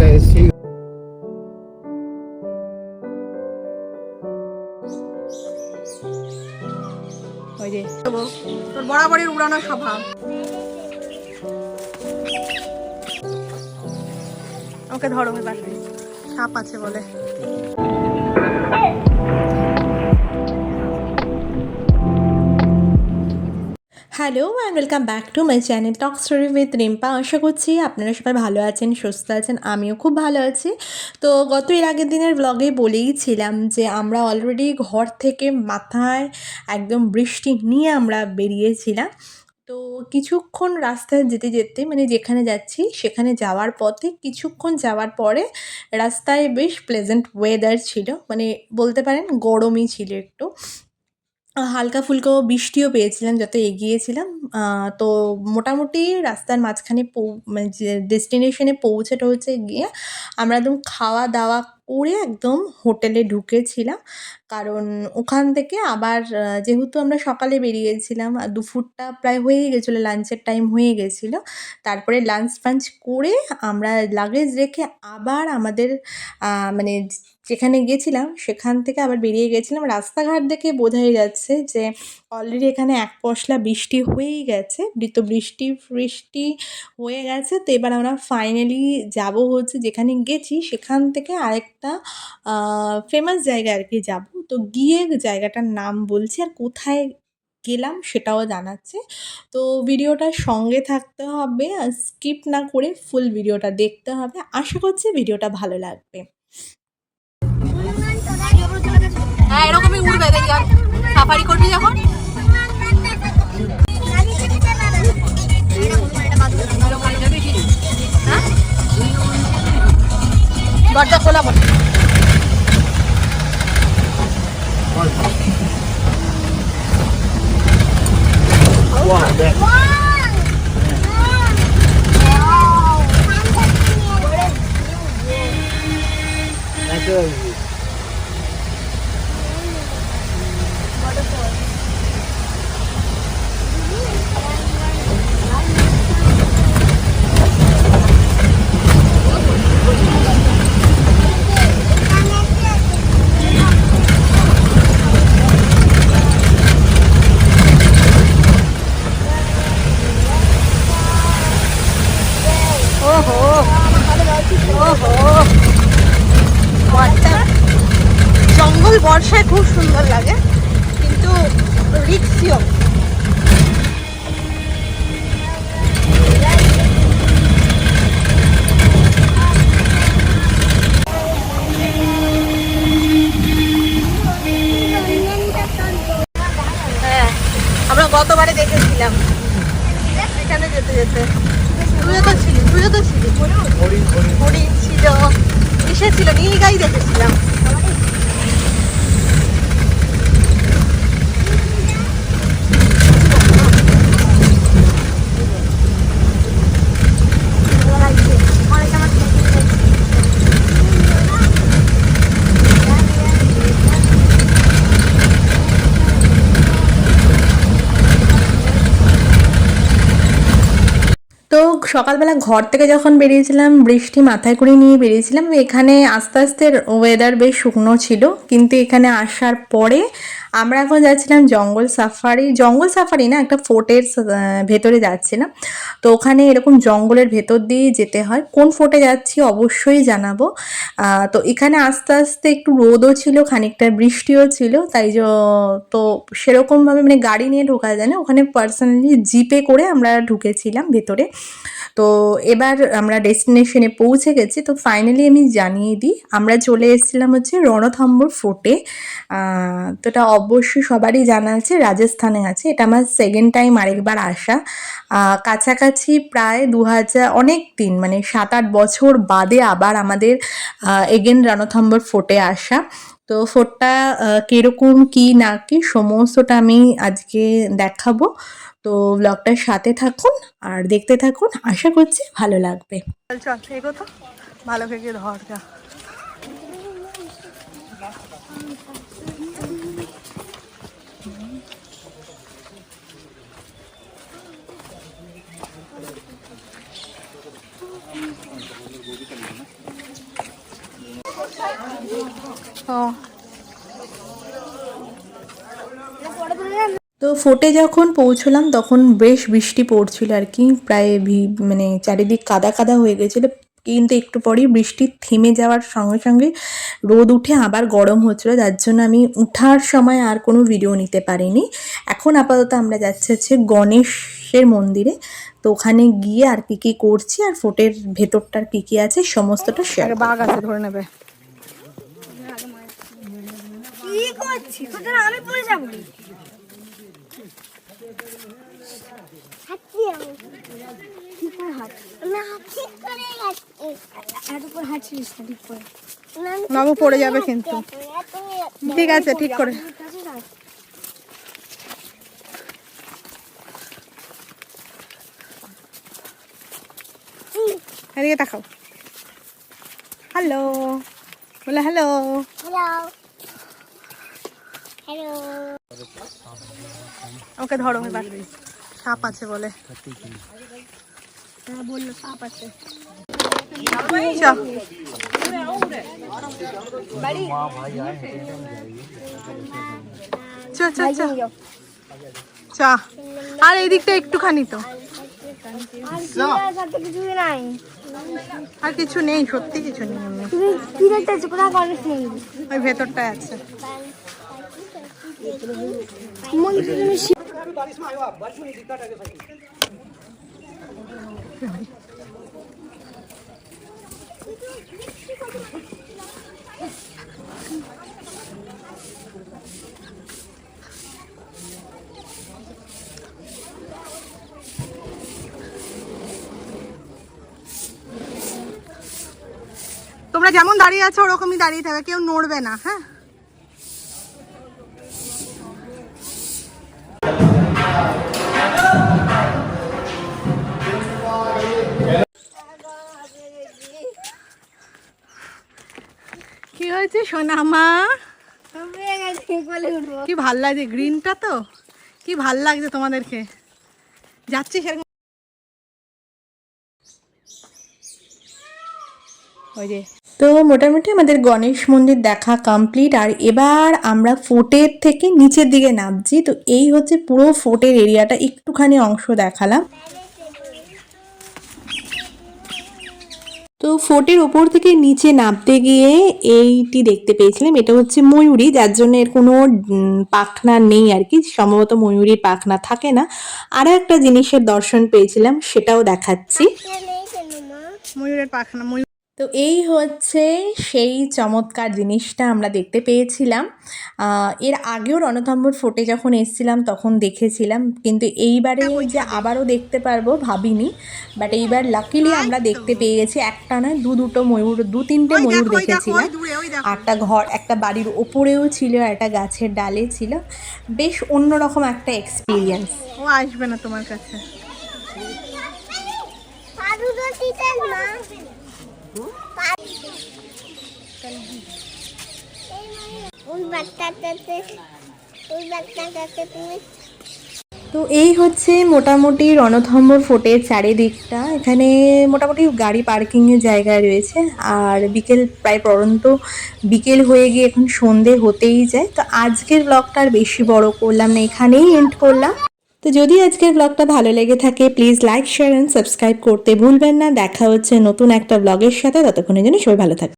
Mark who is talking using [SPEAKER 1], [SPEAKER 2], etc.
[SPEAKER 1] একটা এসছি।
[SPEAKER 2] ওই যে তোর বরাবরের উড়ানোর স্বভাব। ওকে ধরো, এবার সাপ আছে বলে। Hello and welcome back to my channel talk story with Rimpa. আশা করছি আপনারা সবাই ভালো আছেন, সুস্থ আছেন, আমিও খুব ভালো আছি। তো এর আগের দিনের ব্লগে বলেইছিলাম যে আমরা অলরেডি ঘর থেকে মাথায় একদম বৃষ্টি নিয়ে আমরা বেরিয়েছিলাম। তো কিছুক্ষণ রাস্তায় যেতে যেতে মানে যেখানে যাচ্ছি সেখানে যাওয়ার পথে কিছুক্ষণ যাওয়ার পরে রাস্তায় বেশ প্লেজেন্ট ওয়েদার ছিল, মানে বলতে পারেন গরমই ছিল একটু। হালকা ফুলকো বৃষ্টিও পেয়েছিলাম যত এগিয়েছিলাম। তো মোটামুটি রাস্তার মাঝখানে মানে যে ডেস্টিনেশনে পৌঁছে গিয়ে আমরা একদম খাওয়া দাওয়া করে একদম হোটেলে ঢুকেছিলাম। কারণ ওখান থেকে আবার যেহেতু আমরা সকালে বেরিয়েছিলাম আর দুপুরটা প্রায় হয়েই গেছিলো, লাঞ্চের টাইম হয়ে গেছিলো। তারপরে লাঞ্চ ফাঞ্চ করে আমরা লাগেজ রেখে আবার আমাদের মানে যেখানে গিয়েছিলাম সেখান থেকে আবার বেরিয়ে গেছিলাম। রাস্তাঘাট দেখে বোঝাই যাচ্ছে যে অলরেডি এখানে এক পশলা বৃষ্টি হয়েই গেছে, বৃষ্টি হয়ে গেছে। তো এবার আমরা ফাইনালি যাব হচ্ছে যেখানে গেছি সেখান থেকে আরেকটা ফেমাস জায়গা আর কি যাব। তো গিয়ে জায়গাটার নাম বলছি আর কোথায় গেলাম সেটাও জানাচ্ছে। তো ভিডিওটার সঙ্গে থাকতে হবে, আর স্কিপ না করে ফুল ভিডিওটা দেখতে হবে। আশা করছি ভিডিওটা ভালো লাগবে। হ্যাঁ, এরকমই উড়বে, দেখি আর সাফারি করবি যখন। দরজা খোলা বল। জঙ্গল বর্ষায় খুব সুন্দর লাগে, কিন্তু রিক্সিও। হ্যাঁ, আমরা গতবারে দেখেছিলাম এখানে যেতে যেতে। তুইও তো ছিলি হরিণ ছিল, কিসে ছিল, নীলগাই দেখেছিলাম। তো সকালবেলা ঘর থেকে যখন বেরিয়েছিলাম বৃষ্টি মাথায় করে নিয়ে বেরিয়েছিলাম। এখানে আস্তে আস্তে ওয়েদার বেশ শুকনো ছিল, কিন্তু এখানে আসার পরে আমরা এখন যাচ্ছিলাম জঙ্গল সাফারি না, একটা ফোর্টের ভেতরে যাচ্ছিলাম। তো ওখানে এরকম জঙ্গলের ভেতর দিয়ে যেতে হয়। কোন ফোর্টে যাচ্ছি অবশ্যই জানাবো। তো এখানে আস্তে আস্তে একটু রোদও ছিল, খানিকটা বৃষ্টিও ছিল, তো সেরকমভাবে মানে গাড়ি নিয়ে ঢোকা যায় না, ওখানে পার্সোনালি জিপে করে আমরা ঢুকেছিলাম ভেতরে। তো এবার আমরা ডেস্টিনেশনে পৌঁছে গেছি। তো ফাইনালি আমি জানিয়ে দিই, আমরা চলে এসেছিলাম হচ্ছে রণথম্বর ফোর্টে। তো এটা অবশ্যই সবারই জানা আছে, রাজস্থানে আছে। এটা আমার সেকেন্ড টাইম আরেকবার আসা। কাছাকাছি প্রায় 2000 অনেক দিন মানে 7-8 বছর বাদে আবার আমাদের এগেন রণথম্বর ফোর্টে আসা। তো ফোর্টটা কীরকম কী না কি সমস্তটা আমি আজকে দেখাবো। তো ব্লগটার সাথে থাকুন আর দেখতে থাকুন, আশা করছি ভালো লাগবে। চল এগো তো, ভালো থেকে ধর যা।
[SPEAKER 1] ও
[SPEAKER 2] তো ফোর্টে যখন পৌঁছলাম তখন বেশ বৃষ্টি পড়ছিল আর কি, প্রায় মানে চারিদিক কাদা কাদা হয়ে গেছিলো, কিন্তু একটু পরেই বৃষ্টি থেমে যাওয়ার সঙ্গে সঙ্গে রোদ উঠে আবার গরম হচ্ছিলো, যার জন্য আমি উঠার সময় আর কোনো ভিডিও নিতে পারিনি। এখন আপাতত আমরা যাচ্ছি হচ্ছে গণেশের মন্দিরে, তো ওখানে গিয়ে আর কি কি করছি আর ফোর্টের ভেতরটার কি কি আছে সমস্তটা শেয়ার করব।
[SPEAKER 1] বাঘ আছে, ধরে নেবে।
[SPEAKER 3] কি করছি তোদের, আমি পড়ে যাব হাঁটছি আমি ঠিক করে হাঁট না ঠিক করে এত করে হাঁটছিস না ঠিক করে
[SPEAKER 1] বাবু পড়ে যাবে কিন্তু। ঠিক আছে, ঠিক করে। এদিকে তাকাও। হ্যালো বলে, হ্যালো।
[SPEAKER 3] হ্যালো হ্যালো
[SPEAKER 1] ওকে ধরো, এবার সাপ আছে বলে।
[SPEAKER 3] হ্যাঁ বললো সাপ আছে।
[SPEAKER 1] চা চা চা চা। আর এই দিকটা একটুখানি তো, আর কিছু নেই, সত্যি কিছু নেই।
[SPEAKER 3] তুমি কি দেখতেছো? কোথায় গণেশ মন্দির?
[SPEAKER 1] ওই ভেতরটায় আছে। তোমরা যেমন দাঁড়িয়ে আছো ওরকমই দাঁড়িয়ে থাকবে, কেউ নড়বে না। হ্যাঁ, কি হয়েছে সোনামা? কি ভাল লাগছে গ্রিনটা, তো কি ভাল লাগছে তোমাদেরকে। যাচ্ছি সেরকম। ওই যে
[SPEAKER 2] তো মোটামুটি আমাদের গণেশ মন্দির দেখা কমপ্লিট, আর এবার আমরা ফোর্টের থেকে নিচের দিকে নামছি। তো এই হচ্ছে পুরো ফোর্টের এরিয়াটা, একটুখানি অংশ দেখালাম। তো ফোর্টের ওপর থেকে নিচে নামতে গিয়ে এইটি দেখতে পেয়েছিলাম, এটা হচ্ছে ময়ূরী, যার জন্য এর কোনো পাখনা নেই আর কি, সম্ভবত ময়ূরীর পাখনা থাকে না। আরও একটা জিনিসের দর্শন পেয়েছিলাম, সেটাও দেখাচ্ছি।
[SPEAKER 1] ময়ূরের পাখনা,
[SPEAKER 2] তো এই হচ্ছে সেই চমৎকার জিনিসটা আমরা দেখতে পেয়েছিলাম। এর আগেও রণথম্বর ফোর্টে যখন এসেছিলাম তখন দেখেছিলাম, কিন্তু এইবারে যে আবারও দেখতে পারবো ভাবিনি, বাট এইবার লাকিলি আমরা দেখতে পেয়ে গেছি। একটা নয়, দুটো ময়ূর, তিনটে ময়ূর দেখেছিলাম। একটা বাড়ির ওপরেও ছিল, একটা গাছের ডালে ছিল। বেশ অন্যরকম একটা এক্সপিরিয়েন্স।
[SPEAKER 1] ও আসবে না তোমার কাছে।
[SPEAKER 2] তো এই হচ্ছে মোটামুটি রণথম্বর ফোর্টের চারিদিকটা। এখানে মোটামুটি গাড়ি পার্কিংয়ের জায়গা রয়েছে, আর বিকেল প্রায় পরন্ত বিকেল হয়ে গিয়ে এখন সন্ধে হতেই যায়। তো আজকের ব্লগটা আর বেশি বড় করলাম না, এখানেই এন্ড করলাম। তো যদি আজকের ব্লগটা ভালো লেগে থাকে please like, share and subscribe করতে ভুলবেন না। দেখা হচ্ছে নতুন একটা ব্লগের সাথে, ততক্ষণের জন্য সবাই ভালো থাকবে।